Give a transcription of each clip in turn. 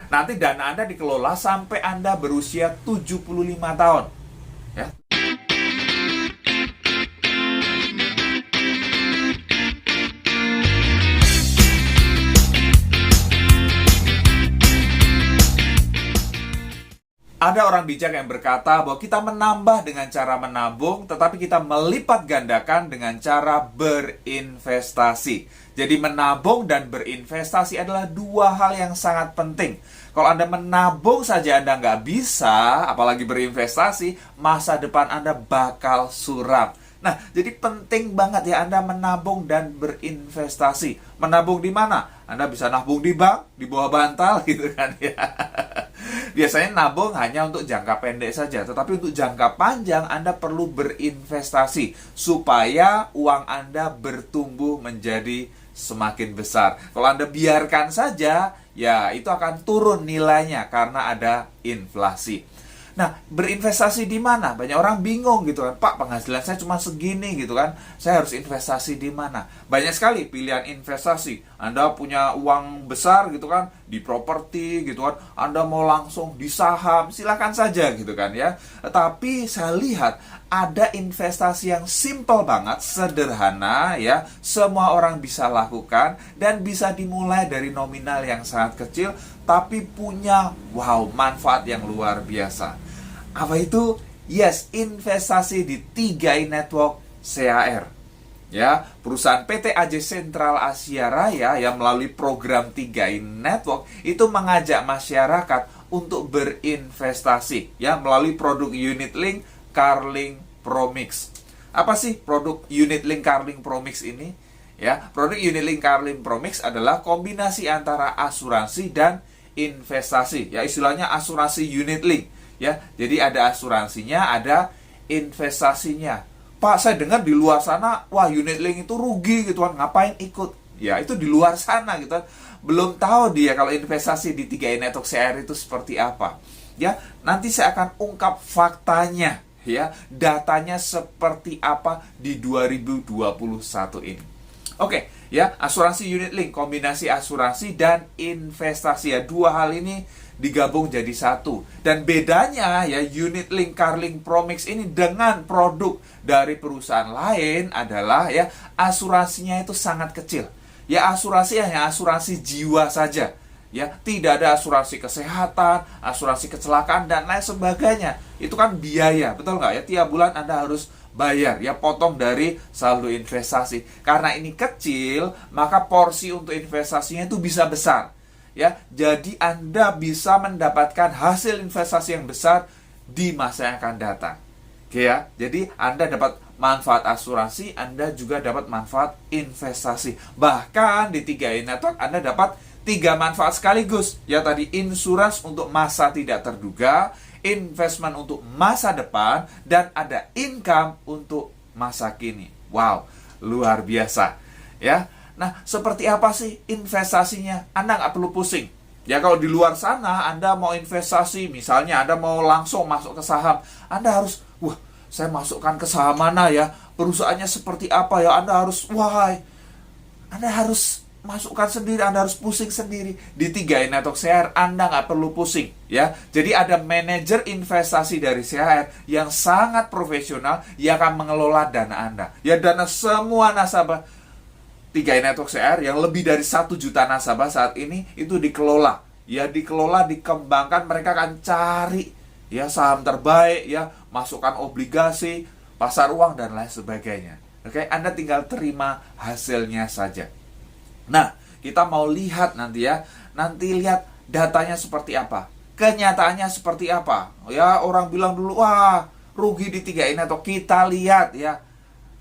Nanti dana Anda dikelola sampai Anda berusia 75 tahun. Ya. Ada orang bijak yang berkata bahwa kita menambah dengan cara menabung, tetapi kita melipat gandakan dengan cara berinvestasi. Jadi menabung dan berinvestasi adalah dua hal yang sangat penting. Kalau Anda menabung saja Anda nggak bisa, apalagi berinvestasi, masa depan Anda bakal suram. Nah, jadi penting banget ya Anda menabung dan berinvestasi. Menabung di mana? Anda bisa nabung di bank, di bawah bantal gitu kan ya. Biasanya nabung hanya untuk jangka pendek saja, tetapi untuk jangka panjang Anda perlu berinvestasi supaya uang Anda bertumbuh menjadi semakin besar. Kalau Anda biarkan saja, ya itu akan turun nilainya karena ada inflasi. Nah, berinvestasi di mana? Banyak orang bingung gitu kan. Pak, penghasilan saya cuma segini gitu kan. Saya harus investasi di mana? Banyak sekali pilihan investasi. Anda punya uang besar gitu kan, di properti gitu kan. Anda mau langsung di saham, silakan saja gitu kan ya. Tapi saya lihat ada investasi yang simple banget, sederhana ya. Semua orang bisa lakukan dan bisa dimulai dari nominal yang sangat kecil tapi punya manfaat yang luar biasa. Apa itu? Yes, investasi di 3i Network CHR. Ya, perusahaan PT AJ Sentral Asia Raya yang melalui program 3i Network itu mengajak masyarakat untuk berinvestasi ya melalui produk Unit Link Carlink Promix. Apa sih produk Unit Link Carlink Promix ini? Ya, produk Unit Link Carlink Promix adalah kombinasi antara asuransi dan investasi. Ya, istilahnya asuransi unit link. Ya, jadi ada asuransinya, ada investasinya. Pak, saya dengar di luar sana, wah unit link itu rugi gitu kan, ngapain ikut? Ya, itu di luar sana gitu kan. Belum tahu dia kalau investasi di 3i Network CR itu seperti apa. Ya, nanti saya akan ungkap faktanya, ya, datanya seperti apa di 2021 ini. Oke, ya, asuransi unit link, kombinasi asuransi dan investasi ya, dua hal ini digabung jadi satu. Dan bedanya ya unit link Carlink Promix ini dengan produk dari perusahaan lain adalah ya asuransinya itu sangat kecil. Ya asuransi hanya asuransi jiwa saja. Ya, tidak ada asuransi kesehatan, asuransi kecelakaan dan lain sebagainya. Itu kan biaya, betul nggak ya? Tiap bulan Anda harus bayar, ya potong dari saldo investasi. Karena ini kecil, maka porsi untuk investasinya itu bisa besar. Ya, jadi Anda bisa mendapatkan hasil investasi yang besar di masa yang akan datang. Oke ya, jadi Anda dapat manfaat asuransi, Anda juga dapat manfaat investasi. Bahkan di 3i Network Anda dapat 3 manfaat sekaligus. Ya tadi insurans untuk masa tidak terduga, investment untuk masa depan, dan ada income untuk masa kini. Wow, luar biasa. Ya. Nah, seperti apa sih investasinya? Anda nggak perlu pusing. Ya, kalau di luar sana Anda mau investasi, misalnya Anda mau langsung masuk ke saham, Anda harus, saya masukkan ke saham mana ya? Perusahaannya seperti apa ya? Anda harus masukkan sendiri, Anda harus pusing sendiri. Di 3i Network CHR, Anda nggak perlu pusing. Ya, jadi ada manajer investasi dari CHR yang sangat profesional yang akan mengelola dana Anda. Ya, dana semua nasabah 3i Network CR yang lebih dari 1 juta nasabah saat ini itu dikelola. Ya, dikelola, dikembangkan, mereka akan cari ya saham terbaik, ya, masukkan obligasi, pasar uang dan lain sebagainya. Oke, Anda tinggal terima hasilnya saja. Nah, kita mau lihat nanti ya. Nanti lihat datanya seperti apa. Kenyataannya seperti apa. Ya, orang bilang dulu, wah, rugi di 3i Network. Kita lihat ya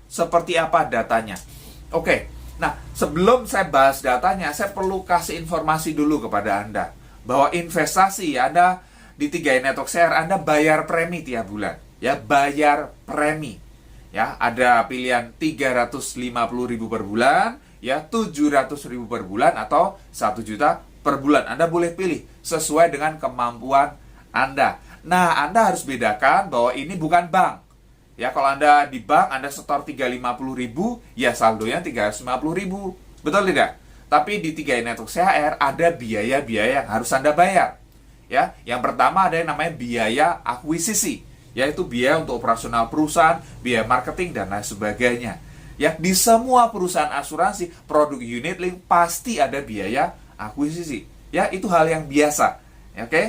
seperti apa datanya. Oke. Nah, sebelum saya bahas datanya, saya perlu kasih informasi dulu kepada Anda bahwa investasi Anda di 3i Network CR Anda bayar premi tiap bulan. Ya, bayar premi. Ya, ada pilihan 350.000 per bulan, ya 700.000 per bulan atau 1 juta per bulan. Anda boleh pilih sesuai dengan kemampuan Anda. Nah, Anda harus bedakan bahwa ini bukan bank. Ya, kalau Anda di bank, Anda setor 350.000, ya saldonya 350.000. Betul tidak? Tapi di 3i Network CHR ada biaya-biaya yang harus Anda bayar. Ya, yang pertama ada yang namanya biaya akuisisi, yaitu biaya untuk operasional perusahaan, biaya marketing dan lain sebagainya. Ya, di semua perusahaan asuransi, produk unit link pasti ada biaya akuisisi. Ya, itu hal yang biasa. Ya, oke?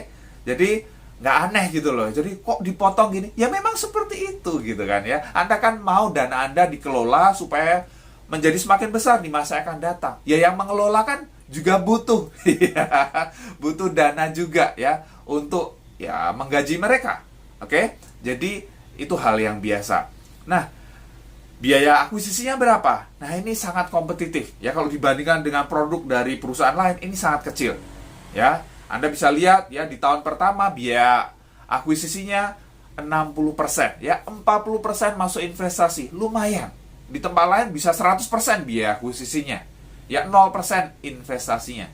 Jadi nggak aneh gitu loh. Jadi kok dipotong gini? Ya memang seperti itu gitu kan ya. Anda kan mau dana Anda dikelola supaya menjadi semakin besar di masa yang akan datang. Ya yang mengelola kan juga butuh butuh dana juga ya untuk ya menggaji mereka. Oke? Jadi itu hal yang biasa. Nah, biaya akuisisinya berapa? Nah, ini sangat kompetitif ya kalau dibandingkan dengan produk dari perusahaan lain, ini sangat kecil. Ya, Anda bisa lihat ya di tahun pertama biaya akuisisinya 60%, ya 40% masuk investasi, lumayan. Di tempat lain bisa 100% biaya akuisisinya, ya 0% investasinya.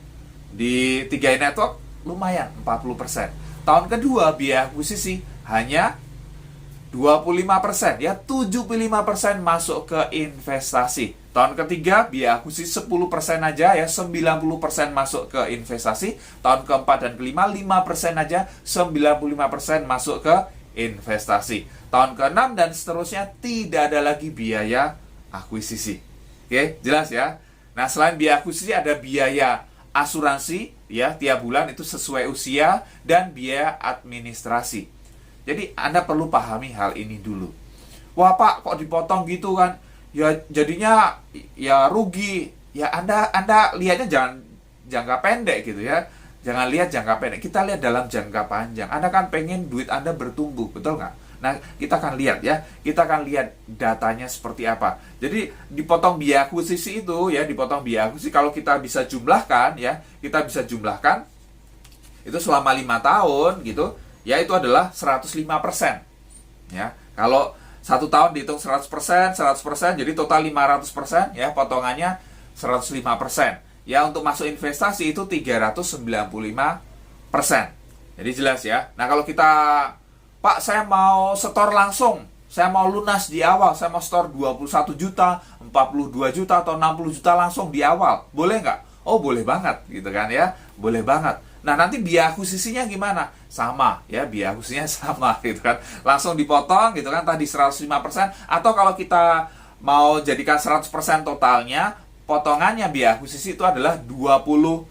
Di 3i Network lumayan 40%. Tahun kedua biaya akuisisi hanya 25%, ya 75% masuk ke investasi. Tahun ketiga biaya akuisisi 10% aja, ya 90% masuk ke investasi. Tahun keempat dan kelima 5% aja, 95% masuk ke investasi. Tahun keenam dan seterusnya tidak ada lagi biaya akuisisi. Oke, jelas ya. Nah, selain biaya akuisisi ada biaya asuransi ya tiap bulan itu sesuai usia dan biaya administrasi. Jadi Anda perlu pahami hal ini dulu. Wah Pak, kok dipotong gitu kan? Ya jadinya ya rugi. Ya Anda lihatnya jangan jangka pendek gitu ya. Jangan lihat jangka pendek. Kita lihat dalam jangka panjang. Anda kan pengen duit Anda bertumbuh, betul nggak? Nah, kita akan lihat ya. Kita akan lihat datanya seperti apa. Jadi dipotong biaya akuisisi itu ya, dipotong biaya akuisisi kalau kita bisa jumlahkan ya, kita bisa jumlahkan itu selama 5 tahun gitu. Ya itu adalah 105%. Ya, kalau 1 tahun dihitung 100%, jadi total 500%, ya potongannya 105%. Ya, untuk masuk investasi itu 395%. Jadi jelas ya. Nah, kalau kita, Pak, saya mau setor langsung, saya mau lunas di awal, saya mau setor 21 juta, 42 juta, atau 60 juta langsung di awal. Boleh nggak? Oh, boleh banget, gitu kan ya. Boleh banget. Nah, nanti biaya akuisisinya gimana? Sama, ya, biaya akuisisinya sama, gitu kan. Langsung dipotong, gitu kan, tadi 105%. Atau kalau kita mau jadikan 100% totalnya, potongannya biaya akuisisi itu adalah 21%.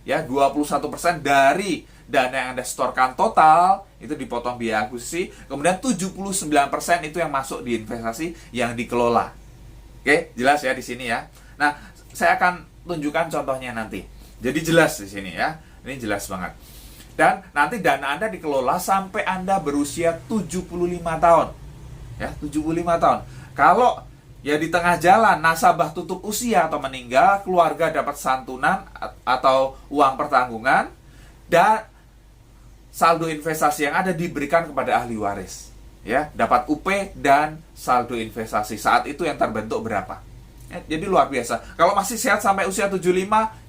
Ya, 21% dari dana yang Anda setorkan total, itu dipotong biaya akuisisi. Kemudian 79% itu yang masuk di investasi yang dikelola. Oke, jelas ya di sini ya. Nah, saya akan tunjukkan contohnya nanti. Jadi jelas di sini ya. Ini jelas banget. Dan nanti dana Anda dikelola sampai Anda berusia 75 tahun. Ya, 75 tahun. Kalau ya di tengah jalan nasabah tutup usia atau meninggal, keluarga dapat santunan atau uang pertanggungan dan saldo investasi yang ada diberikan kepada ahli waris. Ya, dapat UP dan saldo investasi. Saat itu yang terbentuk berapa? Jadi luar biasa. Kalau masih sehat sampai usia 75,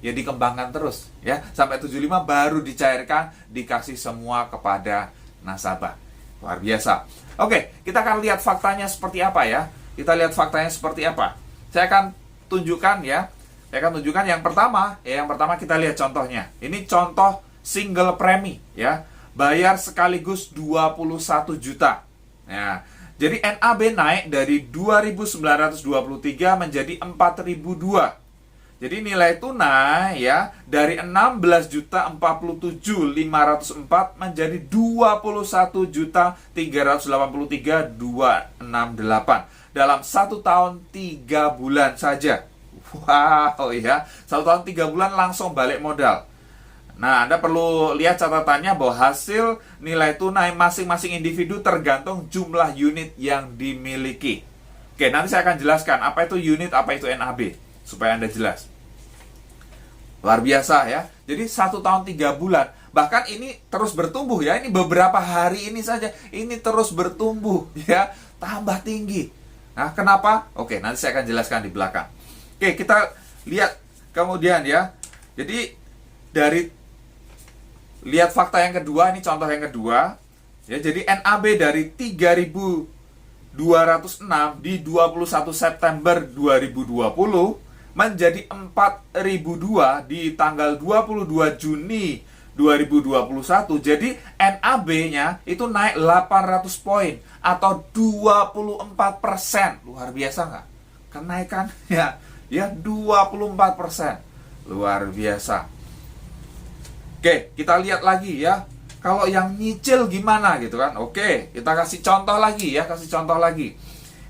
ya dikembangkan terus. Ya, sampai 75 baru dicairkan, dikasih semua kepada nasabah. Luar biasa. Oke, kita akan lihat faktanya seperti apa ya. Kita lihat faktanya seperti apa. Saya akan tunjukkan ya. Saya akan tunjukkan yang pertama. Ya, yang pertama kita lihat contohnya. Ini contoh single premi ya. Bayar sekaligus 21 juta. Nah, jadi NAB naik dari 2.923 menjadi 4.002. Jadi nilai tunai ya dari 16.047.504 menjadi 21.383.268 dalam 1 tahun 3 bulan saja. Wow ya, 1 tahun 3 bulan langsung balik modal. Nah, Anda perlu lihat catatannya bahwa hasil nilai tunai masing-masing individu tergantung jumlah unit yang dimiliki. Oke, nanti saya akan jelaskan apa itu unit, apa itu NAB, supaya Anda jelas. Luar biasa ya. Jadi 1 tahun 3 bulan. Bahkan ini terus bertumbuh ya. Ini beberapa hari ini saja. Ini terus bertumbuh ya. Tambah tinggi. Nah, kenapa? Oke, nanti saya akan jelaskan di belakang. Oke, kita lihat kemudian ya. Jadi dari lihat fakta yang kedua, ini contoh yang kedua. Ya, jadi NAB dari 3.206 di 21 September 2020 menjadi 4.002 di tanggal 22 Juni 2021. Jadi NAB-nya itu naik 800 poin atau 24%. Luar biasa nggak? Kenaikannya ya 24%. Luar biasa. Oke, kita lihat lagi ya. Kalau yang nyicil gimana gitu kan? Oke, kita kasih contoh lagi ya,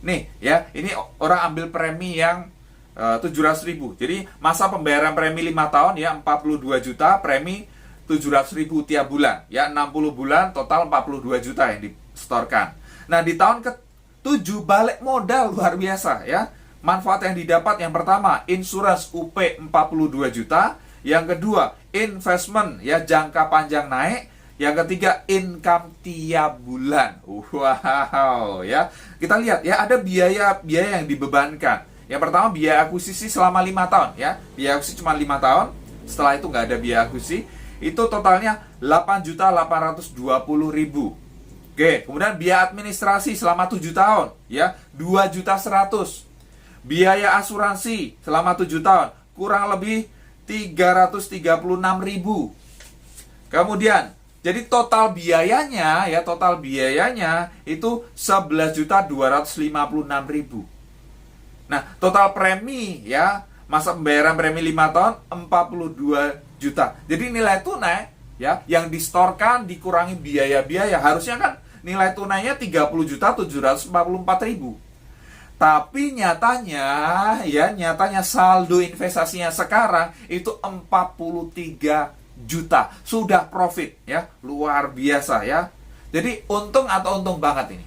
Nih ya, ini orang ambil premi yang 700.000. Jadi masa pembayaran premi 5 tahun ya 42 juta, premi 700.000 tiap bulan. Ya 60 bulan total 42 juta yang disetorkan. Nah, di tahun ke-7 balik modal luar biasa ya. Manfaat yang didapat yang pertama, insurans UP 42 juta, yang kedua, investment ya jangka panjang naik. Yang ketiga, income tiap bulan. Wow, ya. Kita lihat ya, ada biaya yang dibebankan. Yang pertama, biaya akuisisi selama 5 tahun ya. Biaya akuisisi cuma 5 tahun. Setelah itu nggak ada biaya akuisisi. Itu totalnya 8.820.000. Oke, kemudian biaya administrasi selama 7 tahun ya, 2.100.000. Biaya asuransi selama 7 tahun kurang lebih 336.000. Kemudian jadi total biayanya itu 11.256.000. Nah, total premi ya, masa pembayaran premi 5 tahun 42 juta. Jadi nilai tunai ya yang distorkan dikurangi biaya-biaya, harusnya kan nilai tunainya 30.744.000. Tapi nyatanya saldo investasinya sekarang itu 43 juta. Sudah profit ya, luar biasa ya. Jadi untung atau untung banget ini?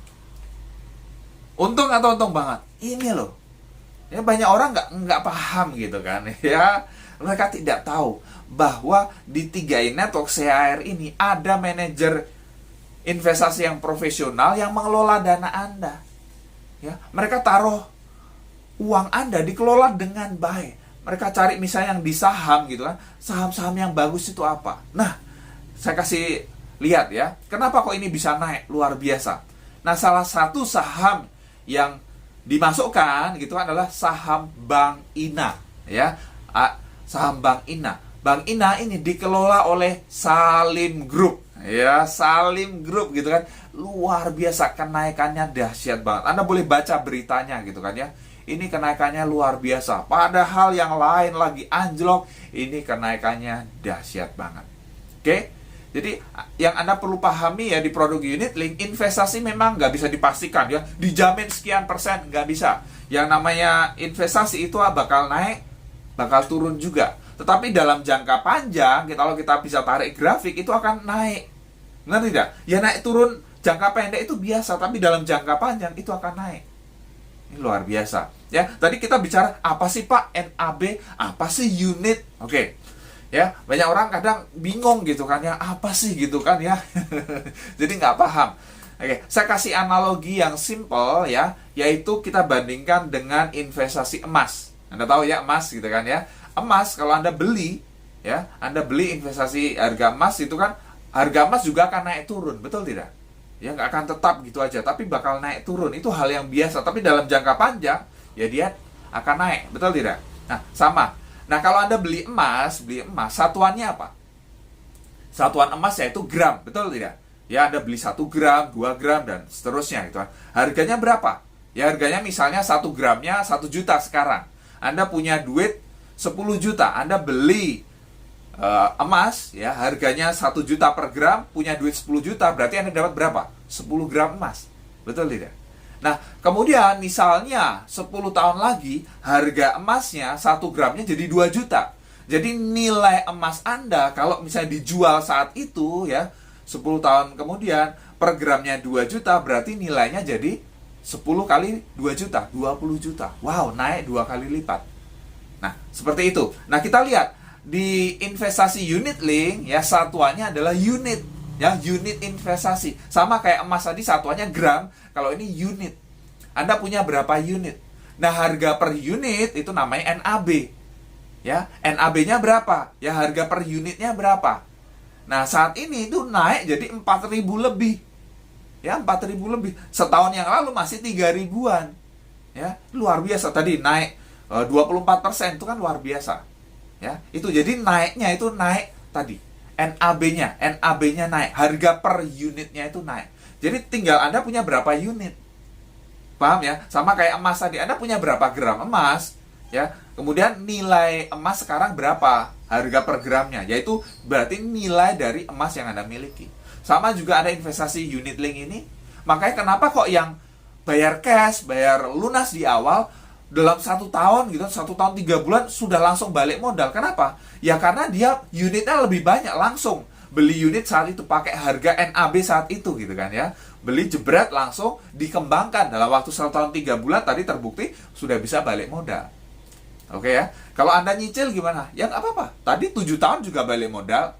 Untung atau untung banget? Ini loh. Ya banyak orang nggak paham gitu kan ya. Mereka tidak tahu bahwa di 3i Network CHR ini ada manajer investasi yang profesional yang mengelola dana Anda. Ya, mereka taruh uang Anda dikelola dengan baik. Mereka cari misalnya yang di saham gitu kan. Saham-saham yang bagus itu apa? Nah, saya kasih lihat ya. Kenapa kok ini bisa naik? Luar biasa. Nah, salah satu saham yang dimasukkan gitu adalah saham Bank Ina ya. Saham Bank Ina. Bank Ina ini dikelola oleh Salim Group. Ya, Salim Group gitu kan. Luar biasa, kenaikannya dahsyat banget. Anda boleh baca beritanya gitu kan ya. Ini kenaikannya luar biasa. Padahal yang lain lagi anjlok, ini kenaikannya dahsyat banget. Oke? Jadi yang Anda perlu pahami ya di produk unit link, investasi memang nggak bisa dipastikan ya. Dijamin sekian persen, nggak bisa. Yang namanya investasi itu bakal naik, bakal turun juga. Tetapi dalam jangka panjang, kalau kita bisa tarik grafik, itu akan naik. Benar tidak? Ya naik turun jangka pendek itu biasa, tapi dalam jangka panjang itu akan naik. Ini luar biasa. Ya, tadi kita bicara apa sih Pak NAB, apa sih unit? Oke. Ya, banyak orang kadang bingung gitu kan ya, apa sih gitu kan ya. Jadi nggak paham. Oke, saya kasih analogi yang simple ya, yaitu kita bandingkan dengan investasi emas. Anda tahu ya emas gitu kan ya. Emas kalau Anda beli ya, Anda beli investasi harga emas itu kan, harga emas juga akan naik turun, betul tidak? Ya nggak akan tetap gitu aja, tapi bakal naik turun. Itu hal yang biasa, tapi dalam jangka panjang ya dia akan naik, betul tidak? Nah, sama. Nah, kalau Anda beli emas, satuannya apa? Satuan emas yaitu gram, betul tidak? Ya, Anda beli 1 gram, 2 gram, dan seterusnya gitu kan. Harganya berapa? Ya, harganya misalnya 1 gramnya 1 juta sekarang. Anda punya duit 10 juta, Anda beli emas ya, harganya 1 juta per gram, punya duit 10 juta, berarti Anda dapat berapa? 10 gram emas. Betul tidak? Nah, kemudian misalnya 10 tahun lagi harga emasnya 1 gramnya jadi 2 juta. Jadi nilai emas Anda kalau misalnya dijual saat itu ya, 10 tahun kemudian per gramnya 2 juta, berarti nilainya jadi 10 kali 2 juta, 20 juta. Wow, naik 2 kali lipat. Nah, seperti itu. Nah, kita lihat di investasi unit link ya, satuannya adalah unit ya, unit investasi. Sama kayak emas tadi satuannya gram, kalau ini unit. Anda punya berapa unit? Nah, harga per unit itu namanya NAB. Ya, NAB-nya berapa? Ya, harga per unitnya berapa? Nah, saat ini itu naik jadi 4.000 lebih. Ya, 4.000 lebih. Setahun yang lalu masih 3.000-an. Ya, luar biasa tadi naik 24%, itu kan luar biasa. Ya, itu jadi naiknya itu naik tadi. NAB-nya naik, harga per unitnya itu naik. Jadi tinggal Anda punya berapa unit. Paham ya? Sama kayak emas tadi, Anda punya berapa gram emas, ya. Kemudian nilai emas sekarang berapa? Harga per gramnya, yaitu berarti nilai dari emas yang Anda miliki. Sama juga ada investasi unit link ini. Makanya kenapa kok yang bayar cash, bayar lunas di awal dalam 1 tahun gitu, 1 tahun 3 bulan sudah langsung balik modal. Kenapa? Ya karena dia unitnya lebih banyak, langsung beli unit saat itu pakai harga NAB saat itu gitu kan ya. Beli jebret langsung dikembangkan dalam waktu 1 tahun 3 bulan, tadi terbukti sudah bisa balik modal. Oke ya. Kalau Anda nyicil gimana? Ya nggak apa-apa. Tadi 7 tahun juga balik modal.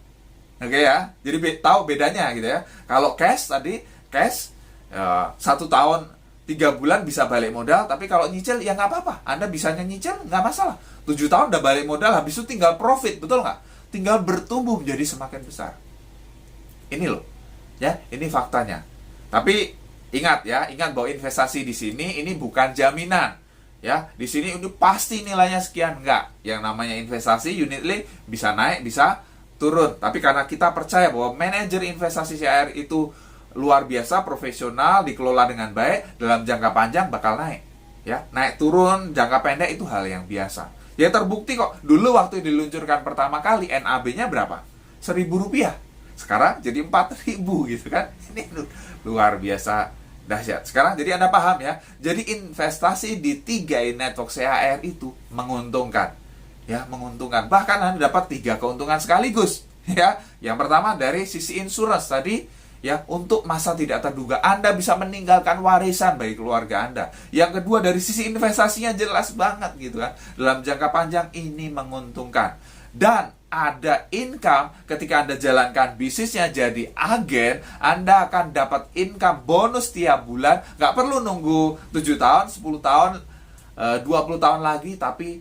Oke ya. Jadi tahu bedanya gitu ya. Kalau cash tadi, cash 1 tahun 3 bulan bisa balik modal, tapi kalau nyicil ya nggak apa-apa. Anda bisanya nyicil nggak masalah. 7 tahun udah balik modal, habis itu tinggal profit, betul nggak? Tinggal bertumbuh menjadi semakin besar. Ini loh, ya, ini faktanya. Tapi ingat ya, ingat bahwa investasi di sini ini bukan jaminan. Ya, di sini ini pasti nilainya sekian, enggak. Yang namanya investasi unit link bisa naik, bisa turun. Tapi karena kita percaya bahwa manajer investasi CAR itu luar biasa, profesional, dikelola dengan baik, dalam jangka panjang bakal naik. Ya, naik turun jangka pendek itu hal yang biasa. Ya terbukti kok, dulu waktu diluncurkan pertama kali NAB-nya berapa? Rp1.000. Sekarang jadi 4.000 gitu kan. Ini luar biasa dahsyat. Sekarang jadi Anda paham ya. Jadi investasi di 3i Network CAR itu menguntungkan. Ya, menguntungkan. Bahkan Anda dapat 3 keuntungan sekaligus. Ya, yang pertama dari sisi insurance tadi, ya, untuk masa tidak terduga Anda bisa meninggalkan warisan bagi keluarga Anda. Yang kedua dari sisi investasinya jelas banget gitu kan. Dalam jangka panjang ini menguntungkan. Dan ada income ketika Anda jalankan bisnisnya jadi agen, Anda akan dapat income bonus tiap bulan. Nggak perlu nunggu 7 tahun, 10 tahun, 20 tahun lagi, tapi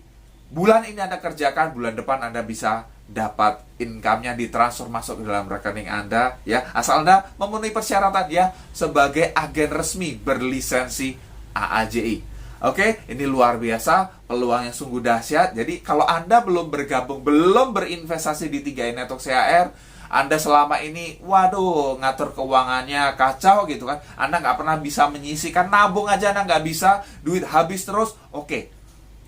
bulan ini Anda kerjakan, bulan depan Anda bisa dapat income-nya ditransfer masuk ke dalam rekening Anda ya, asal Anda memenuhi persyaratan ya sebagai agen resmi berlisensi AAJI. Oke, ini luar biasa, peluang yang sungguh dahsyat. Jadi kalau Anda belum bergabung, belum berinvestasi di 3i Network CAR, Anda selama ini, waduh, ngatur keuangannya kacau gitu kan, Anda nggak pernah bisa menyisihkan, nabung aja Anda nggak bisa, duit habis terus. Oke,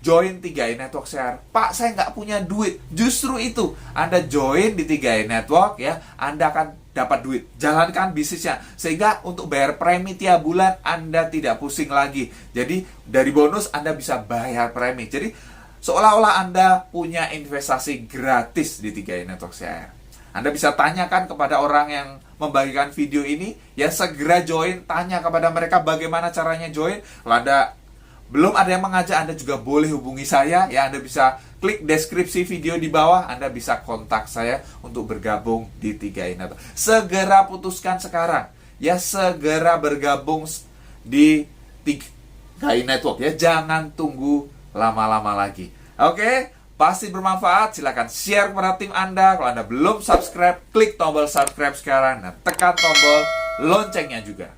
join 3i Network CAR. Pak, saya nggak punya duit. Justru itu, Anda join di 3i Network ya, Anda akan dapat duit. Jalankan bisnisnya. Sehingga untuk bayar premi tiap bulan, Anda tidak pusing lagi. Jadi, dari bonus Anda bisa bayar premi. Jadi, seolah-olah Anda punya investasi gratis di 3i Network CAR. Anda bisa tanyakan kepada orang yang membagikan video ini, ya segera join, tanya kepada mereka bagaimana caranya join. Kalau Anda belum ada yang mengajak, Anda juga boleh hubungi saya ya. Anda bisa klik deskripsi video di bawah, Anda bisa kontak saya untuk bergabung di 3i Network. Segera putuskan sekarang ya, segera bergabung di 3i Network ya, jangan tunggu lama-lama lagi. Oke, pasti bermanfaat. Silakan share kepada tim Anda. Kalau Anda belum subscribe, klik tombol subscribe sekarang dan tekan tombol loncengnya juga.